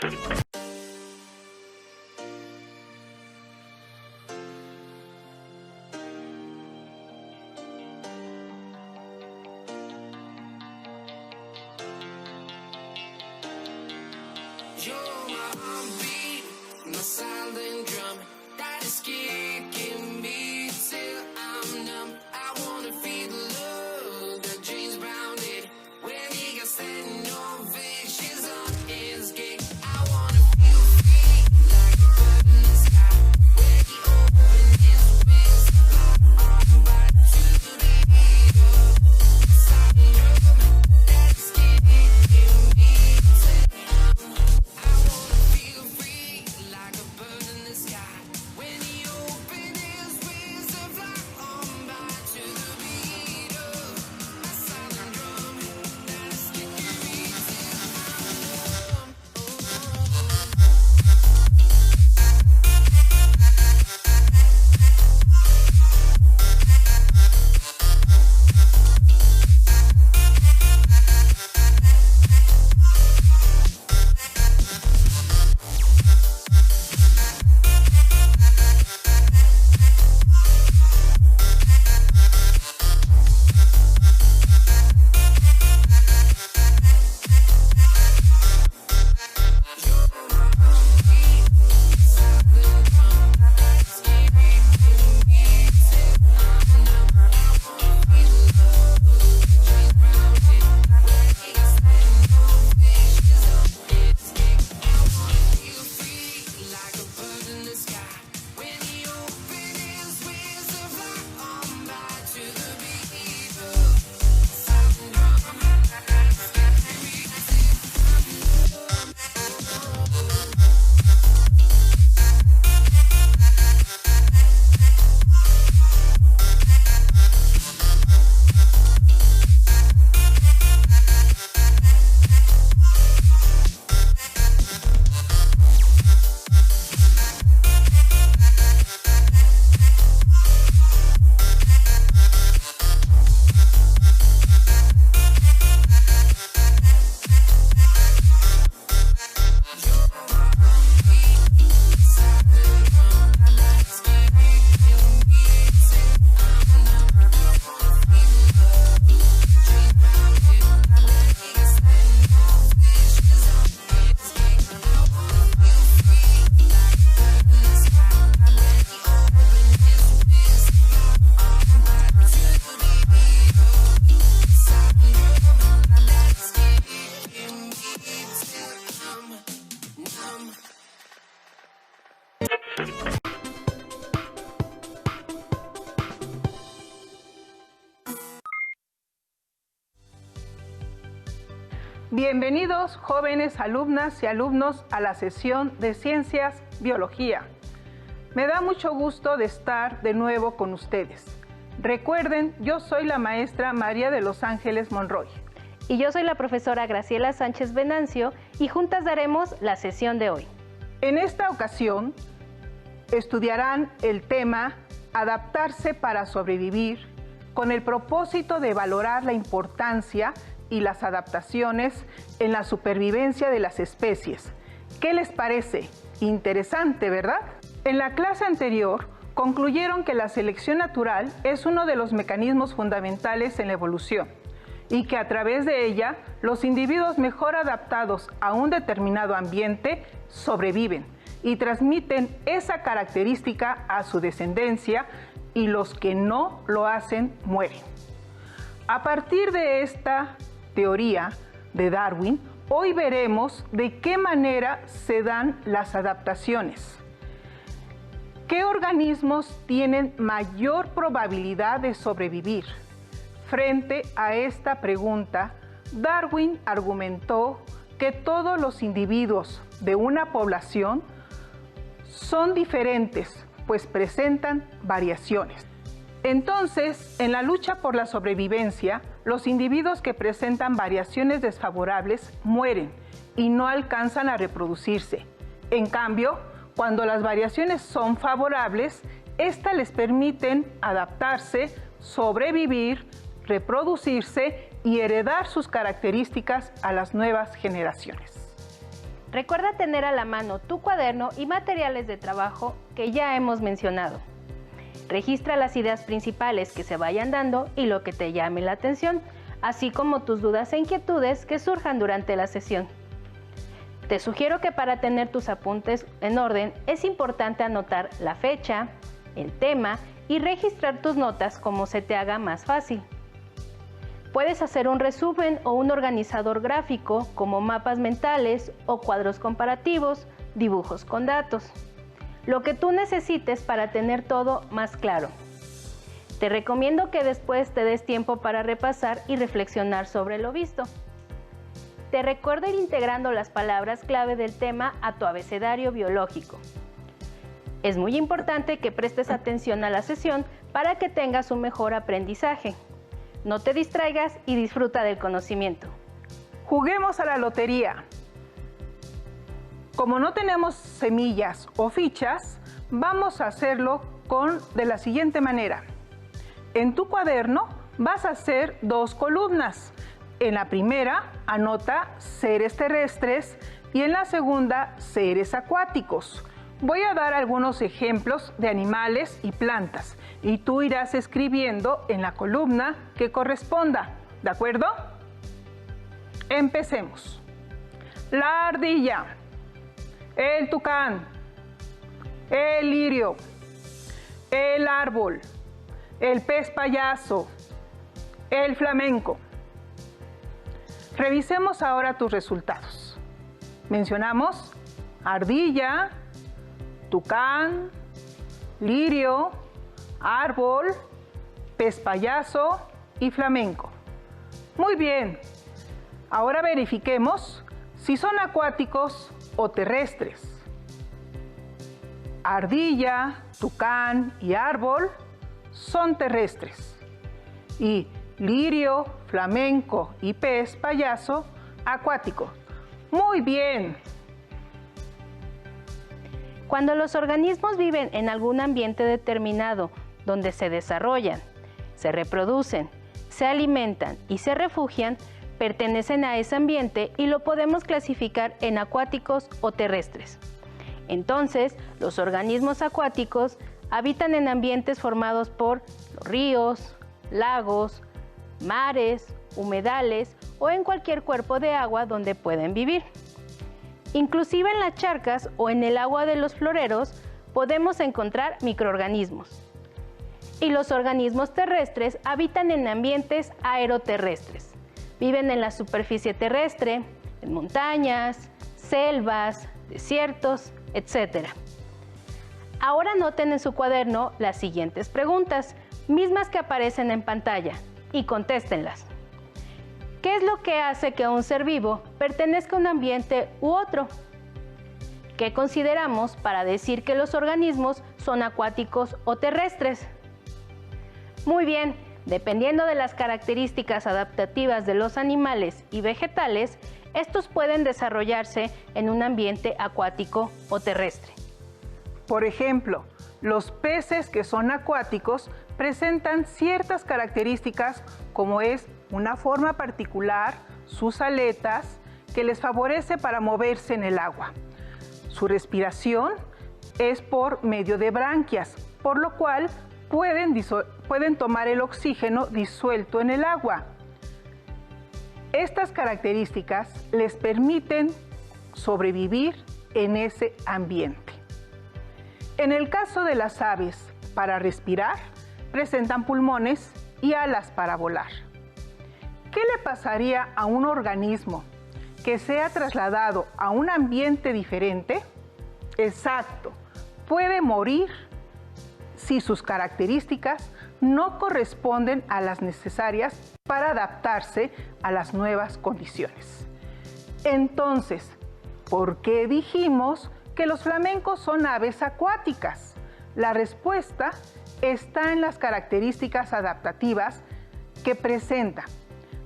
You're my heartbeat, my silent drum that is kicking me till I'm numb. I wanna feel the love that James Brown did when he got standing ovations on his gig. I wanna feel free like a bird in the sky when he opened his wings to fly on back to the beat of the silent drum that is kicking me till I wanna feel free like a bird in the sky when he opened his wings to fly on by to the beat of a silent drum that is kicking me till I'm numb. Like a bird in the sky when he opened his wings to fly on by to the beat of a silent drum that is kicking me till I'm numb. Bienvenidos jóvenes alumnas y alumnos a la sesión de Ciencias Biología. Me da mucho gusto de estar de nuevo con ustedes. Recuerden, yo soy la maestra María de los Ángeles Monroy. Y yo soy la profesora Graciela Sánchez Venancio y juntas daremos la sesión de hoy. En esta ocasión estudiarán el tema Adaptarse para sobrevivir, con el propósito de valorar la importancia y las adaptaciones en la supervivencia de las especies. ¿Qué les parece? Interesante, ¿verdad? En la clase anterior concluyeron que la selección natural es uno de los mecanismos fundamentales en la evolución y que a través de ella los individuos mejor adaptados a un determinado ambiente sobreviven y transmiten esa característica a su descendencia, y los que no lo hacen mueren. A partir de esta teoría de Darwin, hoy veremos de qué manera se dan las adaptaciones. ¿Qué organismos tienen mayor probabilidad de sobrevivir? Frente a esta pregunta, Darwin argumentó que todos los individuos de una población son diferentes, pues presentan variaciones. Entonces, en la lucha por la sobrevivencia, los individuos que presentan variaciones desfavorables mueren y no alcanzan a reproducirse. En cambio, cuando las variaciones son favorables, estas les permiten adaptarse, sobrevivir, reproducirse y heredar sus características a las nuevas generaciones. Recuerda tener a la mano tu cuaderno y materiales de trabajo que ya hemos mencionado. Registra las ideas principales que se vayan dando y lo que te llame la atención, así como tus dudas e inquietudes que surjan durante la sesión. Te sugiero que para tener tus apuntes en orden es importante anotar la fecha, el tema y registrar tus notas como se te haga más fácil. Puedes hacer un resumen o un organizador gráfico como mapas mentales o cuadros comparativos, dibujos con datos. Lo que tú necesites para tener todo más claro. Te recomiendo que después te des tiempo para repasar y reflexionar sobre lo visto. Te recuerdo ir integrando las palabras clave del tema a tu abecedario biológico. Es muy importante que prestes atención a la sesión para que tengas un mejor aprendizaje. No te distraigas y disfruta del conocimiento. Juguemos a la lotería. Como no tenemos semillas o fichas, vamos a hacerlo de la siguiente manera. En tu cuaderno vas a hacer 2 columnas. En la primera anota seres terrestres y en la segunda seres acuáticos. Voy a dar algunos ejemplos de animales y plantas y tú irás escribiendo en la columna que corresponda, ¿de acuerdo? Empecemos. La ardilla, el tucán, el lirio, el árbol, el pez payaso, el flamenco. Revisemos ahora tus resultados. Mencionamos ardilla, tucán, lirio, árbol, pez payaso y flamenco. Muy bien. Ahora verifiquemos si son acuáticos o terrestres. Ardilla, tucán y árbol son terrestres. Y lirio, flamenco y pez payaso acuáticos. Muy bien. Cuando los organismos viven en algún ambiente determinado, donde se desarrollan, se reproducen, se alimentan y se refugian, pertenecen a ese ambiente y lo podemos clasificar en acuáticos o terrestres. Entonces, los organismos acuáticos habitan en ambientes formados por los ríos, lagos, mares, humedales o en cualquier cuerpo de agua donde pueden vivir. Inclusive en las charcas o en el agua de los floreros podemos encontrar microorganismos. Y los organismos terrestres habitan en ambientes aeroterrestres. Viven en la superficie terrestre, en montañas, selvas, desiertos, etc. Ahora noten en su cuaderno las siguientes preguntas, mismas que aparecen en pantalla, y contéstenlas. ¿Qué es lo que hace que un ser vivo pertenezca a un ambiente u otro? ¿Qué consideramos para decir que los organismos son acuáticos o terrestres? Muy bien, dependiendo de las características adaptativas de los animales y vegetales, estos pueden desarrollarse en un ambiente acuático o terrestre. Por ejemplo, los peces que son acuáticos presentan ciertas características como es una forma particular, sus aletas, que les favorece para moverse en el agua. Su respiración es por medio de branquias, por lo cual pueden tomar el oxígeno disuelto en el agua. Estas características les permiten sobrevivir en ese ambiente. En el caso de las aves, para respirar, presentan pulmones y alas para volar. ¿Qué le pasaría a un organismo que sea trasladado a un ambiente diferente? Exacto, puede morir si sus características no corresponden a las necesarias para adaptarse a las nuevas condiciones. Entonces, ¿por qué dijimos que los flamencos son aves acuáticas? La respuesta está en las características adaptativas que presentan.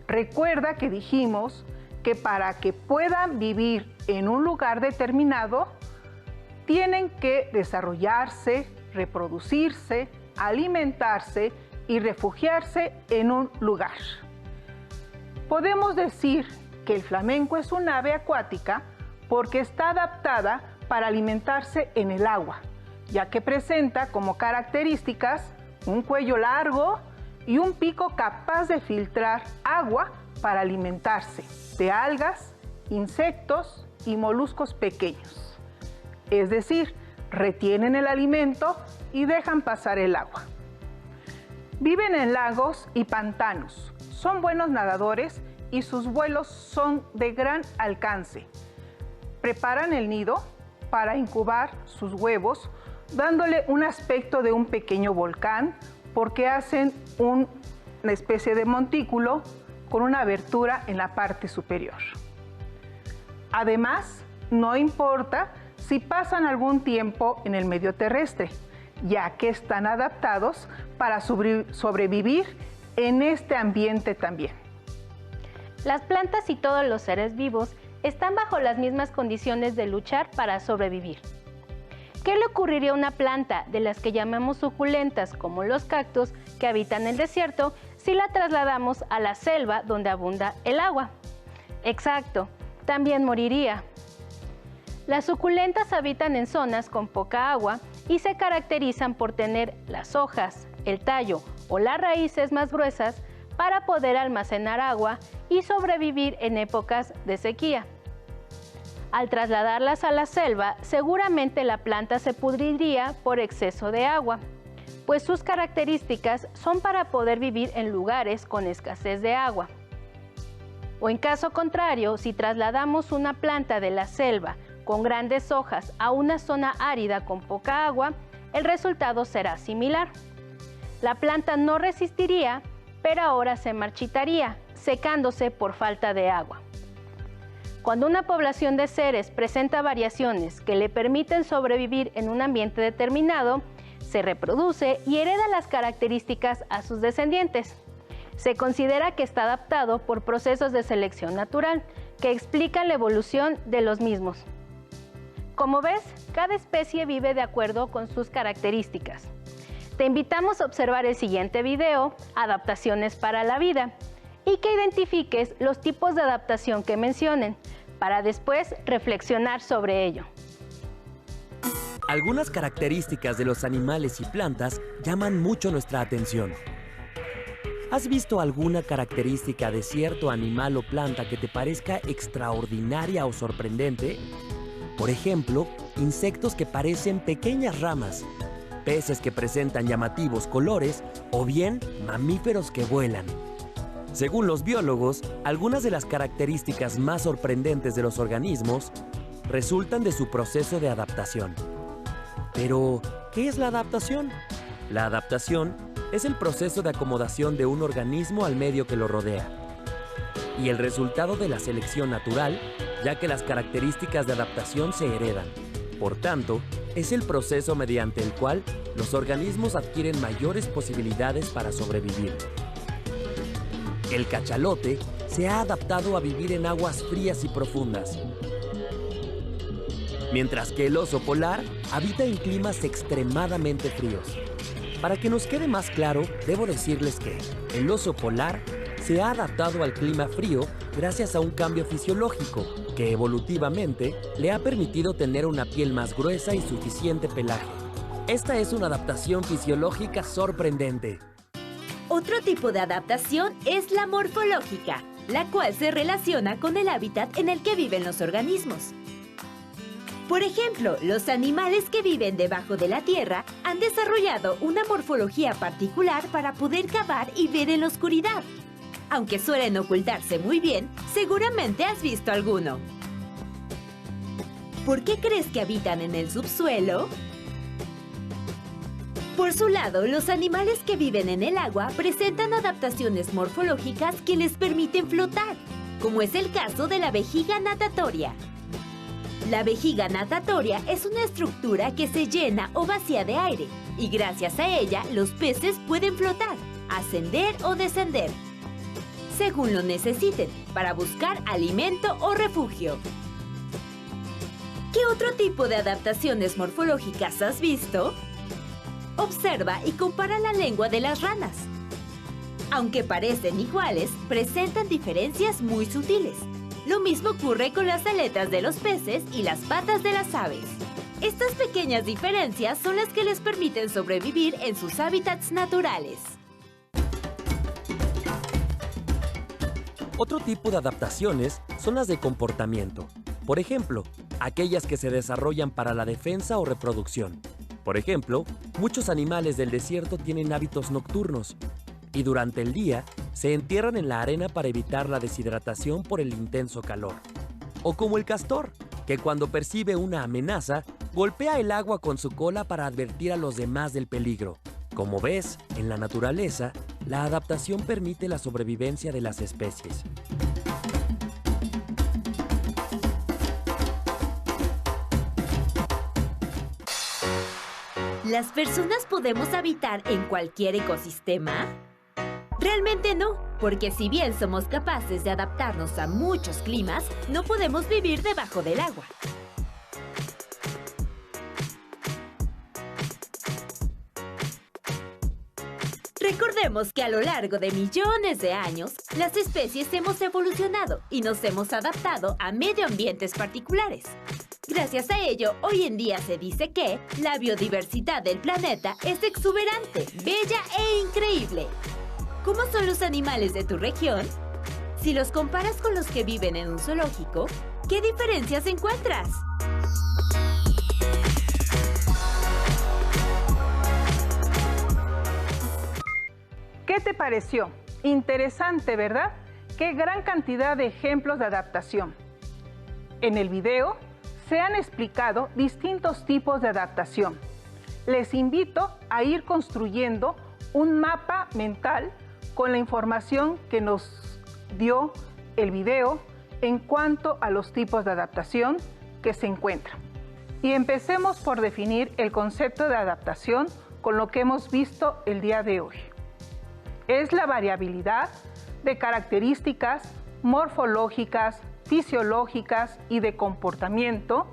Recuerda que dijimos que para que puedan vivir en un lugar determinado, tienen que desarrollarse, reproducirse, alimentarse y refugiarse en un lugar. Podemos decir que el flamenco es un ave acuática porque está adaptada para alimentarse en el agua, ya que presenta como características un cuello largo y un pico capaz de filtrar agua para alimentarse de algas, insectos y moluscos pequeños. Es decir, retienen el alimento y dejan pasar el agua. Viven en lagos y pantanos, son buenos nadadores y sus vuelos son de gran alcance. Preparan el nido para incubar sus huevos, dándole un aspecto de un pequeño volcán porque hacen una especie de montículo con una abertura en la parte superior. Además, no importa si pasan algún tiempo en el medio terrestre, ya que están adaptados para sobrevivir en este ambiente también. Las plantas y todos los seres vivos están bajo las mismas condiciones de luchar para sobrevivir. ¿Qué le ocurriría a una planta de las que llamamos suculentas, como los cactus, que habitan el desierto, si la trasladamos a la selva donde abunda el agua? Exacto, también moriría. Las suculentas habitan en zonas con poca agua y se caracterizan por tener las hojas, el tallo o las raíces más gruesas para poder almacenar agua y sobrevivir en épocas de sequía. Al trasladarlas a la selva, seguramente la planta se pudriría por exceso de agua, pues sus características son para poder vivir en lugares con escasez de agua. O en caso contrario, si trasladamos una planta de la selva con grandes hojas a una zona árida con poca agua, el resultado será similar. La planta no resistiría, pero ahora se marchitaría, secándose por falta de agua. Cuando una población de seres presenta variaciones que le permiten sobrevivir en un ambiente determinado, se reproduce y hereda las características a sus descendientes. Se considera que está adaptado por procesos de selección natural que explican la evolución de los mismos. Como ves, cada especie vive de acuerdo con sus características. Te invitamos a observar el siguiente video, Adaptaciones para la vida, y que identifiques los tipos de adaptación que mencionen, para después reflexionar sobre ello. Algunas características de los animales y plantas llaman mucho nuestra atención. ¿Has visto alguna característica de cierto animal o planta que te parezca extraordinaria o sorprendente? Por ejemplo, insectos que parecen pequeñas ramas, peces que presentan llamativos colores o bien mamíferos que vuelan. Según los biólogos, algunas de las características más sorprendentes de los organismos resultan de su proceso de adaptación. Pero, ¿qué es la adaptación? La adaptación es el proceso de acomodación de un organismo al medio que lo rodea y el resultado de la selección natural, ya que las características de adaptación se heredan. Por tanto, es el proceso mediante el cual los organismos adquieren mayores posibilidades para sobrevivir. El cachalote se ha adaptado a vivir en aguas frías y profundas, mientras que el oso polar habita en climas extremadamente fríos. Para que nos quede más claro, debo decirles que el oso polar se ha adaptado al clima frío gracias a un cambio fisiológico que evolutivamente le ha permitido tener una piel más gruesa y suficiente pelaje. Esta es una adaptación fisiológica sorprendente. Otro tipo de adaptación es la morfológica, la cual se relaciona con el hábitat en el que viven los organismos. Por ejemplo, los animales que viven debajo de la tierra han desarrollado una morfología particular para poder cavar y ver en la oscuridad. Aunque suelen ocultarse muy bien, seguramente has visto alguno. ¿Por qué crees que habitan en el subsuelo? Por su lado, los animales que viven en el agua presentan adaptaciones morfológicas que les permiten flotar, como es el caso de la vejiga natatoria. La vejiga natatoria es una estructura que se llena o vacía de aire, y gracias a ella los peces pueden flotar, ascender o descender, según lo necesiten, para buscar alimento o refugio. ¿Qué otro tipo de adaptaciones morfológicas has visto? Observa y compara la lengua de las ranas. Aunque parecen iguales, presentan diferencias muy sutiles. Lo mismo ocurre con las aletas de los peces y las patas de las aves. Estas pequeñas diferencias son las que les permiten sobrevivir en sus hábitats naturales. Otro tipo de adaptaciones son las de comportamiento. Por ejemplo, aquellas que se desarrollan para la defensa o reproducción. Por ejemplo, muchos animales del desierto tienen hábitos nocturnos y durante el día se entierran en la arena para evitar la deshidratación por el intenso calor. O como el castor, que cuando percibe una amenaza, golpea el agua con su cola para advertir a los demás del peligro. Como ves, en la naturaleza, la adaptación permite la sobrevivencia de las especies. ¿Las personas podemos habitar en cualquier ecosistema? Realmente no, porque si bien somos capaces de adaptarnos a muchos climas, no podemos vivir debajo del agua. Recordemos que a lo largo de millones de años, las especies hemos evolucionado y nos hemos adaptado a medio ambientes particulares. Gracias a ello, hoy en día se dice que la biodiversidad del planeta es exuberante, bella e increíble. ¿Cómo son los animales de tu región? Si los comparas con los que viven en un zoológico, ¿qué diferencias encuentras? ¿Qué te pareció? Interesante, ¿verdad? Qué gran cantidad de ejemplos de adaptación. En el video se han explicado distintos tipos de adaptación. Les invito a ir construyendo un mapa mental con la información que nos dio el video en cuanto a los tipos de adaptación que se encuentran. Y empecemos por definir el concepto de adaptación con lo que hemos visto el día de hoy. Es la variabilidad de características morfológicas, fisiológicas y de comportamiento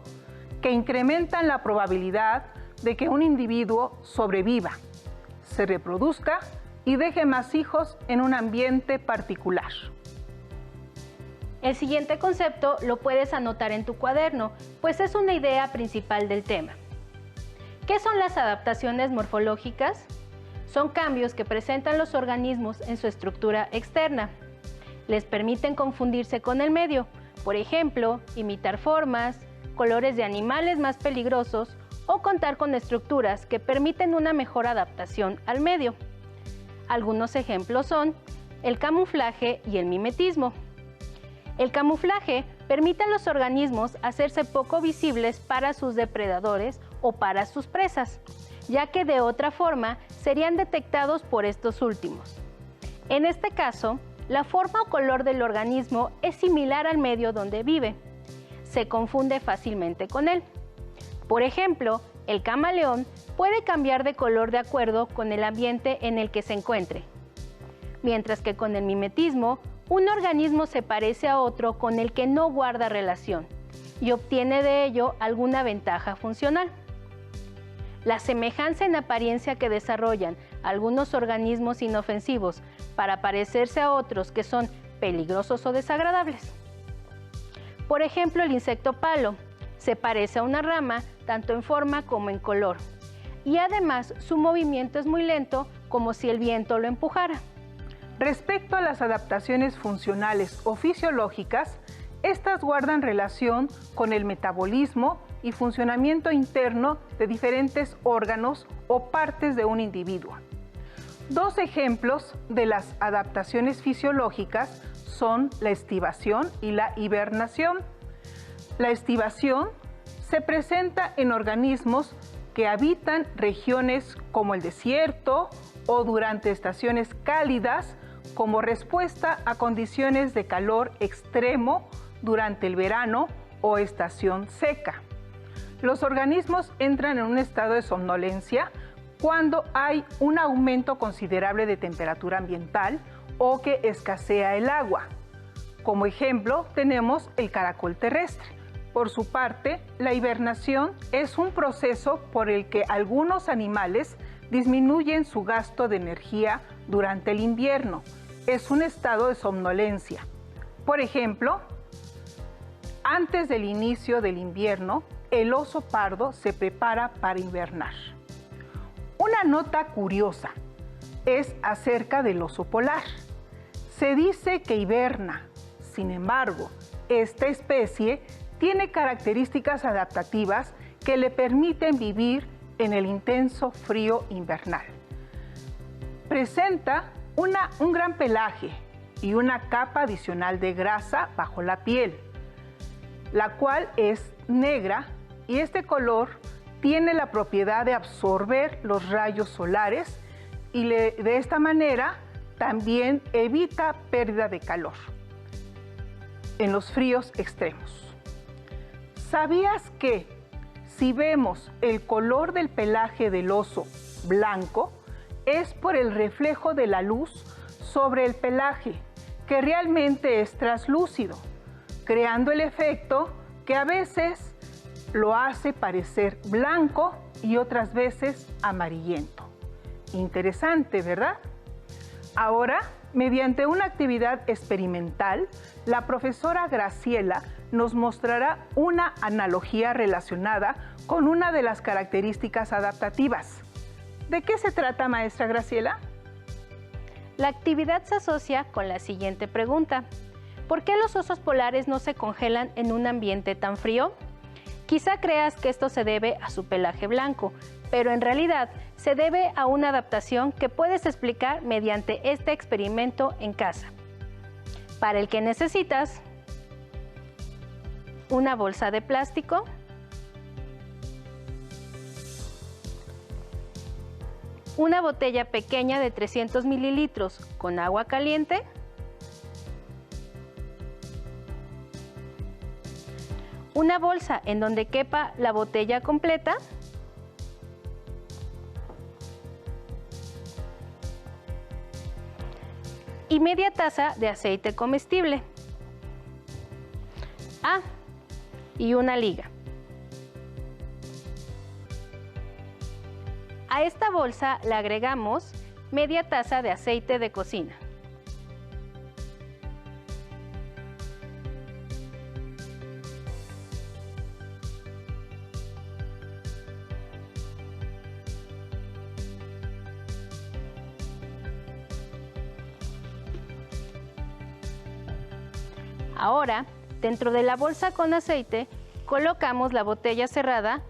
que incrementan la probabilidad de que un individuo sobreviva, se reproduzca y deje más hijos en un ambiente particular. El siguiente concepto lo puedes anotar en tu cuaderno, pues es una idea principal del tema. ¿Qué son las adaptaciones morfológicas? Son cambios que presentan los organismos en su estructura externa. Les permiten confundirse con el medio, por ejemplo, imitar formas, colores de animales más peligrosos o contar con estructuras que permiten una mejor adaptación al medio. Algunos ejemplos son el camuflaje y el mimetismo. El camuflaje permite a los organismos hacerse poco visibles para sus depredadores o para sus presas, ya que de otra forma serían detectados por estos últimos. En este caso, la forma o color del organismo es similar al medio donde vive. Se confunde fácilmente con él. Por ejemplo, el camaleón puede cambiar de color de acuerdo con el ambiente en el que se encuentre, mientras que con el mimetismo, un organismo se parece a otro con el que no guarda relación y obtiene de ello alguna ventaja funcional. La semejanza en apariencia que desarrollan algunos organismos inofensivos para parecerse a otros que son peligrosos o desagradables. Por ejemplo, el insecto palo se parece a una rama tanto en forma como en color, y además su movimiento es muy lento, como si el viento lo empujara. Respecto a las adaptaciones funcionales o fisiológicas, estas guardan relación con el metabolismo y funcionamiento interno de diferentes órganos o partes de un individuo. Dos ejemplos de las adaptaciones fisiológicas son la estivación y la hibernación. La estivación se presenta en organismos que habitan regiones como el desierto o durante estaciones cálidas como respuesta a condiciones de calor extremo durante el verano o estación seca. Los organismos entran en un estado de somnolencia cuando hay un aumento considerable de temperatura ambiental o que escasea el agua. Como ejemplo, tenemos el caracol terrestre. Por su parte, la hibernación es un proceso por el que algunos animales disminuyen su gasto de energía durante el invierno. Es un estado de somnolencia. Por ejemplo, antes del inicio del invierno, el oso pardo se prepara para invernar. Una nota curiosa es acerca del oso polar. Se dice que hiberna. Sin embargo, esta especie tiene características adaptativas que le permiten vivir en el intenso frío invernal. Presenta un gran pelaje y una capa adicional de grasa bajo la piel, la cual es negra, y este color tiene la propiedad de absorber los rayos solares y de esta manera también evita pérdida de calor en los fríos extremos. ¿Sabías que si vemos el color del pelaje del oso blanco, es por el reflejo de la luz sobre el pelaje, que realmente es translúcido, creando el efecto que a veces lo hace parecer blanco y otras veces amarillento? Interesante, ¿verdad? Ahora, mediante una actividad experimental, la profesora Graciela nos mostrará una analogía relacionada con una de las características adaptativas. ¿De qué se trata, maestra Graciela? La actividad se asocia con la siguiente pregunta. ¿Por qué los osos polares no se congelan en un ambiente tan frío? Quizá creas que esto se debe a su pelaje blanco, pero en realidad se debe a una adaptación que puedes explicar mediante este experimento en casa, para el que necesitas una bolsa de plástico, una botella pequeña de 300 mililitros con agua caliente, una bolsa en donde quepa la botella completa, y media taza de aceite comestible. Y una liga. A esta bolsa le agregamos media taza de aceite de cocina. Ahora, dentro de la bolsa con aceite, colocamos la botella cerrada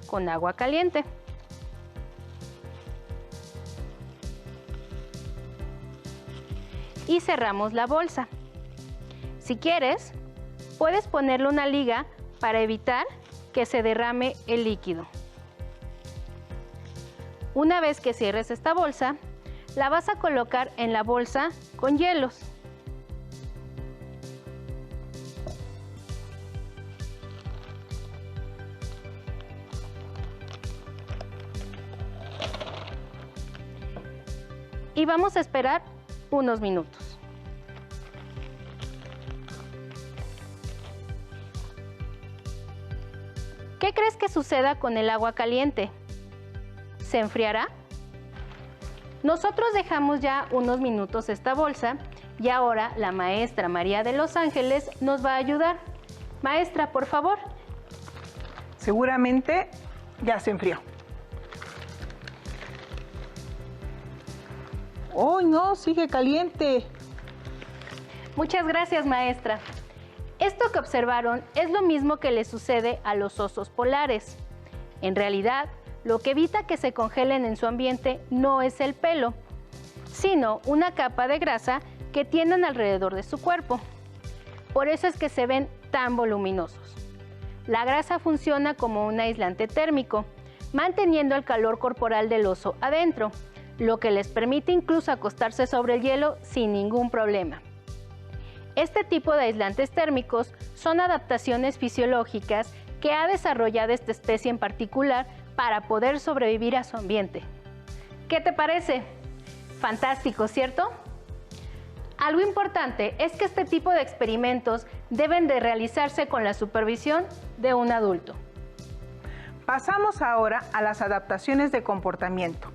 con agua caliente. Y cerramos la bolsa. Si quieres, puedes ponerle una liga para evitar que se derrame el líquido. Una vez que cierres esta bolsa, la vas a colocar en la bolsa con hielos. Y vamos a esperar unos minutos. ¿Qué crees que suceda con el agua caliente? ¿Se enfriará? Nosotros dejamos ya unos minutos esta bolsa y ahora la maestra María de Los Ángeles nos va a ayudar. Maestra, por favor. Seguramente ya se enfrió. ¡Oh, no! Sigue caliente. Muchas gracias, maestra. Esto que observaron es lo mismo que le sucede a los osos polares. En realidad, lo que evita que se congelen en su ambiente no es el pelo, sino una capa de grasa que tienen alrededor de su cuerpo. Por eso es que se ven tan voluminosos. La grasa funciona como un aislante térmico, manteniendo el calor corporal del oso adentro, lo que les permite incluso acostarse sobre el hielo sin ningún problema. Este tipo de aislantes térmicos son adaptaciones fisiológicas que ha desarrollado esta especie en particular para poder sobrevivir a su ambiente. ¿Qué te parece? Fantástico, ¿cierto? Algo importante es que este tipo de experimentos deben de realizarse con la supervisión de un adulto. Pasamos ahora a las adaptaciones de comportamiento.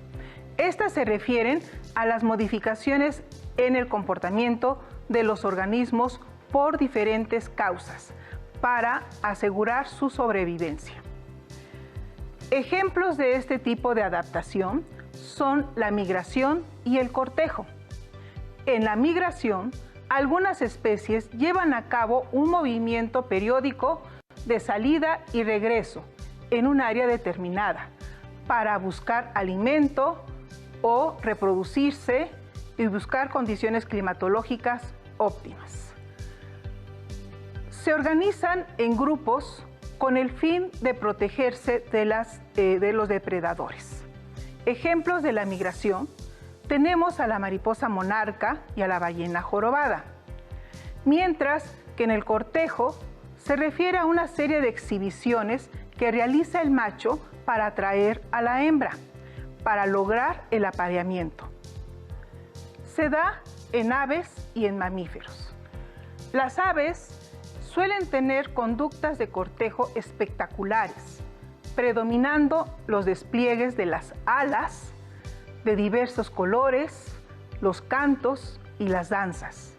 Estas se refieren a las modificaciones en el comportamiento de los organismos por diferentes causas, para asegurar su sobrevivencia. Ejemplos de este tipo de adaptación son la migración y el cortejo. En la migración, algunas especies llevan a cabo un movimiento periódico de salida y regreso en un área determinada para buscar alimento o reproducirse y buscar condiciones climatológicas óptimas. Se organizan en grupos con el fin de protegerse de los depredadores. Ejemplos de la migración: tenemos a la mariposa monarca y a la ballena jorobada, mientras que en el cortejo se refiere a una serie de exhibiciones que realiza el macho para atraer a la hembra, para lograr el apareamiento. Se da en aves y en mamíferos. Las aves suelen tener conductas de cortejo espectaculares, predominando los despliegues de las alas de diversos colores, los cantos y las danzas.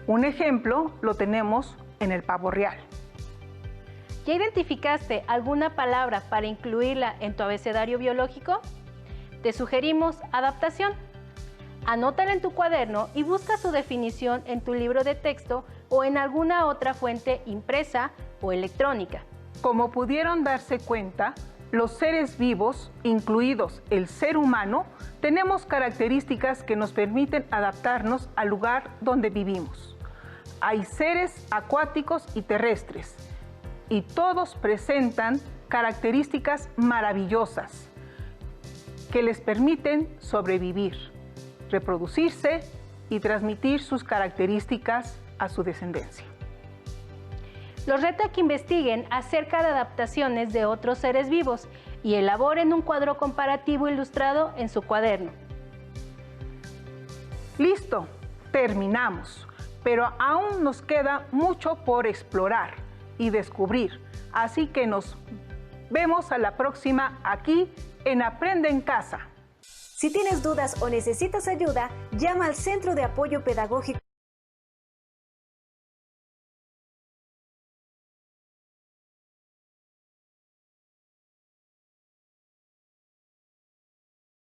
Un ejemplo lo tenemos en el pavo real. ¿Ya identificaste alguna palabra para incluirla en tu abecedario biológico? Te sugerimos adaptación. Anótala en tu cuaderno y busca su definición en tu libro de texto o en alguna otra fuente impresa o electrónica. Como pudieron darse cuenta, los seres vivos, incluidos el ser humano, tenemos características que nos permiten adaptarnos al lugar donde vivimos. Hay seres acuáticos y terrestres, y todos presentan características maravillosas que les permiten sobrevivir, reproducirse y transmitir sus características a su descendencia. Los reto a que investiguen acerca de adaptaciones de otros seres vivos y elaboren un cuadro comparativo ilustrado en su cuaderno. Listo, terminamos, pero aún nos queda mucho por explorar y descubrir, así que nos vemos a la próxima aquí en Aprende en Casa. Si tienes dudas o necesitas ayuda, llama al Centro de Apoyo Pedagógico